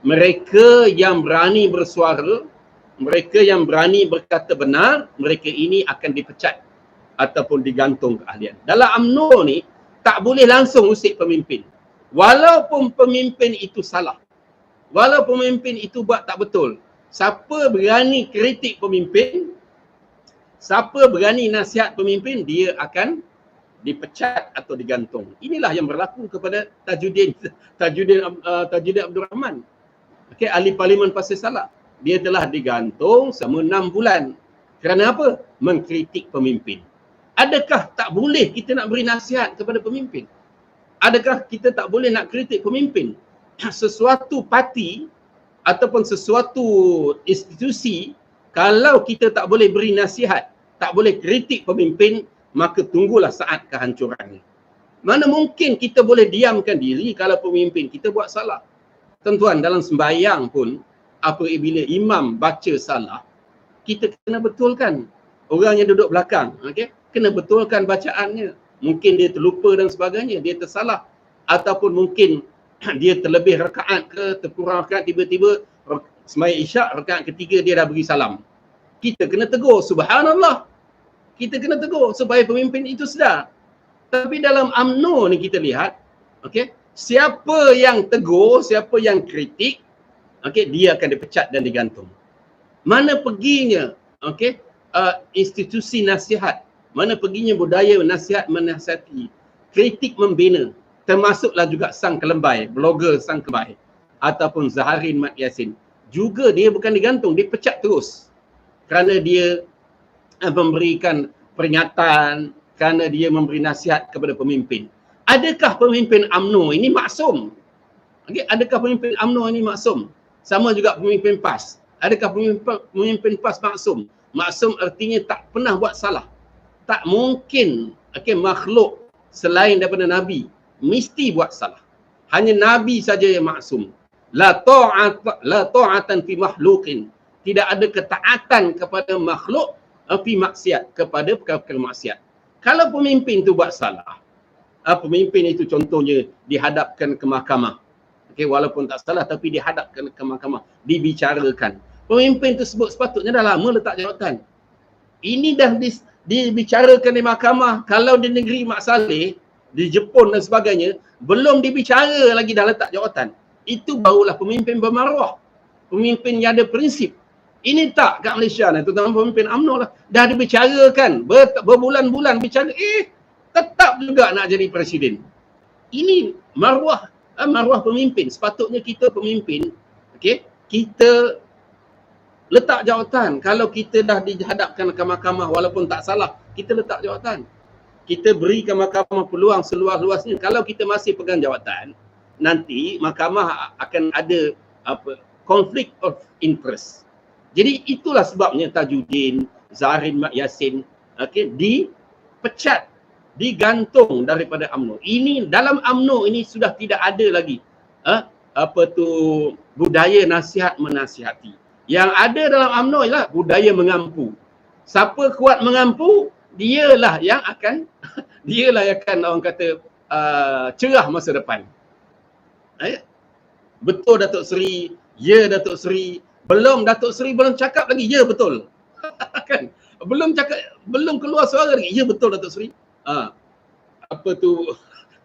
Mereka yang berani bersuara, mereka yang berani berkata benar, mereka ini akan dipecat ataupun digantung keahlian. Dalam UMNO ni tak boleh langsung usik pemimpin. Walaupun pemimpin itu salah, walaupun pemimpin itu buat tak betul, siapa berani kritik pemimpin, siapa berani nasihat pemimpin, dia akan dipecat atau digantung. Inilah yang berlaku kepada Tajuddin Abdul Rahman. Okey, ahli parlimen Pasir Salak. Dia telah digantung selama 6 bulan. Kerana apa? Mengkritik pemimpin. Adakah tak boleh kita nak beri nasihat kepada pemimpin? Adakah kita tak boleh nak kritik pemimpin? Sesuatu parti ataupun sesuatu institusi, kalau kita tak boleh beri nasihat, tak boleh kritik pemimpin, maka tunggulah saat kehancurannya. Mana mungkin kita boleh diamkan diri kalau pemimpin kita buat salah? Tuan-tuan, dalam sembahyang pun, apabila imam baca salah, kita kena betulkan. Orang yang duduk belakang, okay? Kena betulkan bacaannya. Mungkin dia terlupa dan sebagainya, dia tersalah. Ataupun mungkin dia terlebih rakaat ke, terkurang rakaat, tiba-tiba sembahyang isyak, rakaat ketiga dia dah beri salam. Kita kena tegur, subhanallah. Kita kena tegur supaya pemimpin itu sedar. Tapi dalam UMNO ni kita lihat, okay, siapa yang tegur, siapa yang kritik, okay, dia akan dipecat dan digantung. Mana perginya, okay, institusi nasihat, mana perginya budaya nasihat menasihati, kritik membina, termasuklah juga Sang Kelembai, blogger Sang Kelembai, ataupun Zaharin Mat Yassin. Juga dia bukan digantung, dipecat terus. Kerana dia memberikan peringatan, kerana dia memberi nasihat kepada pemimpin. Adakah pemimpin UMNO ini maksum? Okay? Adakah pemimpin UMNO ini maksum? Sama juga pemimpin PAS. Adakah pemimpin PAS maksum? Maksum artinya tak pernah buat salah. Tak mungkin, okay, makhluk selain daripada Nabi mesti buat salah. Hanya Nabi saja yang maksum. La ta'atan fi makhluqin. Tidak ada ketaatan kepada makhluk fi maksiat, kepada perkara-perkara maksiat. Kalau pemimpin tu buat salah, pemimpin itu contohnya dihadapkan ke mahkamah. Okay, walaupun tak salah tapi dihadapkan ke mahkamah, dibicarakan. Pemimpin tersebut sepatutnya dah lama letak jawatan. Ini dah dibicarakan di mahkamah. Kalau di negeri Mak Saleh, di Jepun dan sebagainya, belum dibicara lagi dah letak jawatan. Itu barulah pemimpin bermaruah. Pemimpin yang ada prinsip. Ini tak kat Malaysia ni, terutama pemimpin UMNO lah. Dah dibicarakan, berbulan-bulan bicara, tetap juga nak jadi presiden. Ini maruah pemimpin. Sepatutnya kita pemimpin, okay, kita letak jawatan. Kalau kita dah dihadapkan ke mahkamah walaupun tak salah, kita letak jawatan. Kita berikan mahkamah peluang seluas-luasnya. Kalau kita masih pegang jawatan, nanti mahkamah akan ada konflik of interest. Jadi itulah sebabnya Tajuddin, Zaharin Mat Yassin, okay, dipecat, digantung daripada UMNO. Ini dalam UMNO ini sudah tidak ada lagi budaya nasihat menasihati. Yang ada dalam UMNO ialah budaya mengampu. Siapa kuat mengampu, dialah yang akan orang kata cerah masa depan. Betul Datuk Seri, ya Datuk Seri, belum Datuk Seri belum cakap lagi, ya betul. Kan? Belum keluar suara lagi, ya betul Datuk Seri.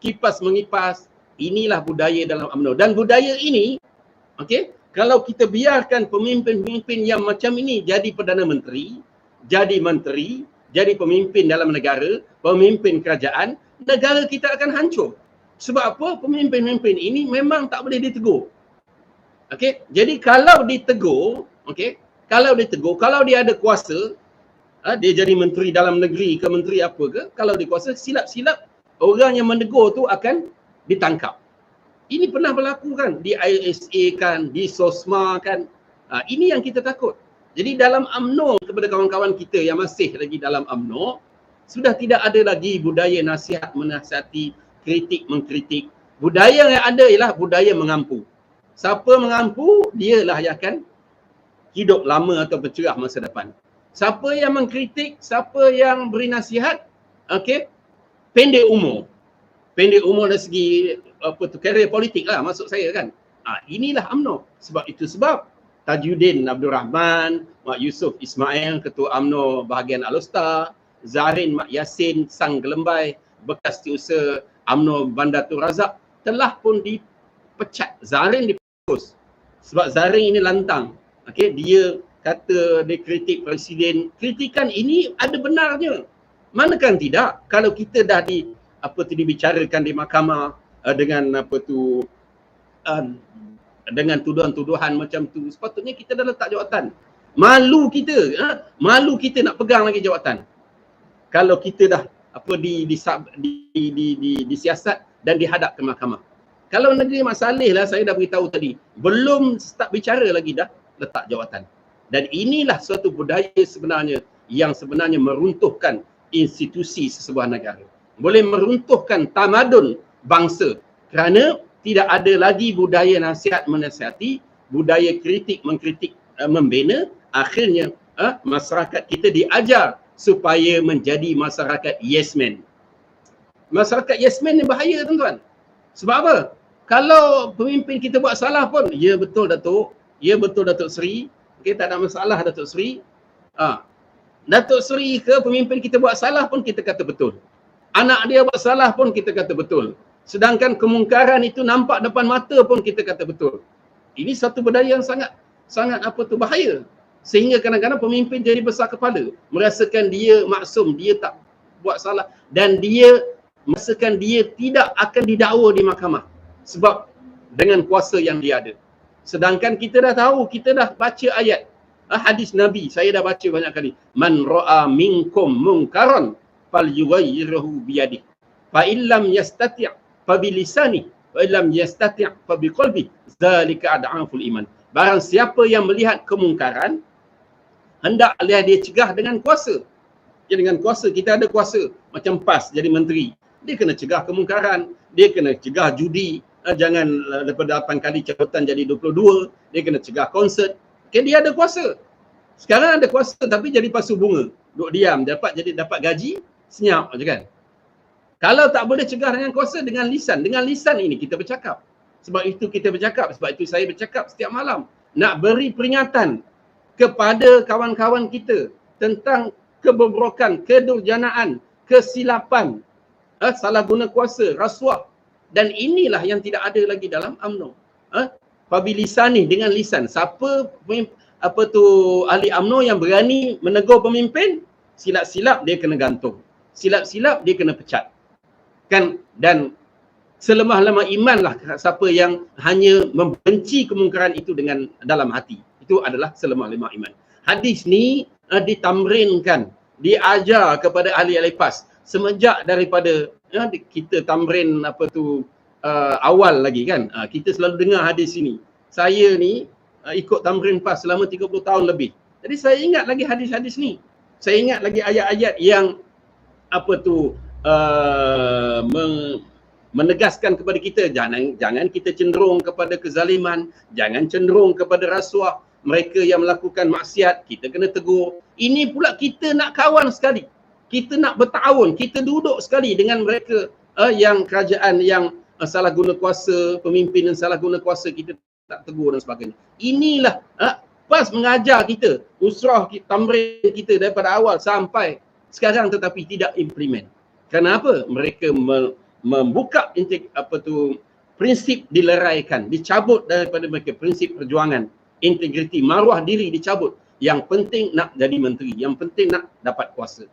Kipas mengipas. Inilah budaya dalam UMNO. Dan budaya ini, okey, kalau kita biarkan pemimpin-pemimpin yang macam ini jadi Perdana Menteri, jadi menteri, jadi pemimpin dalam negara, pemimpin kerajaan, negara kita akan hancur. Sebab apa? Pemimpin-pemimpin ini memang tak boleh ditegur. Okey, jadi kalau ditegur, okey, kalau dia ada kuasa, dia jadi menteri dalam negeri ke menteri apa ke, kalau dia kuasa, silap-silap orang yang menegur tu akan ditangkap. Ini pernah berlaku kan, di ISA kan, di SOSMA kan. Ini yang kita takut. Jadi dalam UMNO, kepada kawan-kawan kita yang masih lagi dalam UMNO, sudah tidak ada lagi budaya nasihat menasihati, kritik mengkritik. Budaya yang ada ialah budaya mengampu. Siapa mengampu, dialah yang akan hidup lama atau bercerah masa depan. Siapa yang mengkritik, siapa yang beri nasihat, okey, pendek umur. Pendek umur dari segi karier politik lah, maksud saya kan. Inilah UMNO. Sebab itu sebab Tajuddin Abdul Rahman, Mak Yusof Ismail, Ketua UMNO bahagian Alostar, Zarin Mak Yasin, Sang Gelembai, bekas Setiausaha UMNO Bandar Tun Razak telah pun dipecat. Zarin diputus. Sebab Zarin ini lantang. Okey, dia kata dia kritik Presiden. Kritikan ini ada benarnya. Manakah tidak? Kalau kita dah dibicarakan di mahkamah dengan dengan tuduhan-tuduhan macam tu, sepatutnya kita dah letak jawatan. Malu kita nak pegang lagi jawatan. Kalau kita dah disiasat dan dihadap ke mahkamah. Kalau negeri Mat Saleh lah, saya dah beritahu tadi, belum start bicara lagi dah letak jawatan. Dan inilah suatu budaya sebenarnya yang sebenarnya meruntuhkan institusi sesebuah negara. Boleh meruntuhkan tamadun bangsa kerana tidak ada lagi budaya nasihat menasihati, budaya kritik mengkritik, membina. Akhirnya masyarakat kita diajar supaya menjadi masyarakat yes man. Masyarakat yes man ni bahaya, tuan-tuan. Sebab apa? Kalau pemimpin kita buat salah pun, ya betul Datuk, ya betul Datuk Seri, okay, tak ada masalah Datuk Seri. Datuk Seri ke pemimpin kita buat salah pun kita kata betul. Anak dia buat salah pun kita kata betul. Sedangkan kemungkaran itu nampak depan mata pun kita kata betul. Ini satu budaya yang sangat bahaya. Sehingga kadang-kadang pemimpin jadi besar kepala, merasakan dia maksum, dia tak buat salah, dan dia merasakan dia tidak akan didakwa di mahkamah sebab dengan kuasa yang dia ada. Sedangkan kita dah tahu, kita dah baca ayat hadis Nabi, saya dah baca banyak kali. Man ra'a minkum munkaran falyughayyirhu biyadihi fa illam yastati' fa bilisani wa illam yastati' fa biqalbi zalika ad'aful iman. Barang siapa yang melihat kemungkaran, hendaklah dia cegah dengan kuasa. Ya, dengan kuasa, kita ada kuasa. Macam PAS jadi menteri, dia kena cegah kemungkaran, dia kena cegah judi, jangan daripada 8 kali cabutan jadi 22, dia kena cegah konsert. Okay, dia ada kuasa. Sekarang ada kuasa tapi jadi pasu bunga, duduk diam, dapat gaji, senyap je kan. Kalau tak boleh cegah dengan kuasa, dengan lisan ini kita bercakap. Sebab itu kita bercakap, sebab itu saya bercakap setiap malam. Nak beri peringatan kepada kawan-kawan kita tentang kebobrokan, kedurjanaan, kesilapan, salah guna kuasa, rasuah. Dan inilah yang tidak ada lagi dalam UMNO. Pabilisani, dengan lisan. Siapa ahli UMNO yang berani menegur pemimpin, silap-silap dia kena gantung. Silap-silap dia kena pecat. Kan, dan selemah-lemah imanlah siapa yang hanya membenci kemungkaran itu dengan dalam hati. Itu adalah selemah-lemah iman. Hadis ni ditamrinkan, diajar kepada ahli-ahli PAS semenjak daripada kita tamrin awal lagi kan. Kita selalu dengar hadis ini. Saya ni ikut tamrin PAS selama 30 tahun lebih. Jadi saya ingat lagi hadis-hadis ni. Saya ingat lagi ayat-ayat yang menegaskan kepada kita, jangan kita cenderung kepada kezaliman, jangan cenderung kepada rasuah. Mereka yang melakukan maksiat, kita kena tegur. Ini pula kita nak kawan sekali, kita nak bertahun, kita duduk sekali dengan mereka yang kerajaan yang salah guna kuasa, pemimpin yang salah guna kuasa, kita tak tegur dan sebagainya. Inilah PAS mengajar kita, usrah tamrin kita daripada awal sampai sekarang, tetapi tidak implement. Kenapa? Mereka membuka prinsip dileraikan, dicabut daripada mereka, prinsip perjuangan, integriti, maruah diri dicabut. Yang penting nak jadi menteri, yang penting nak dapat kuasa.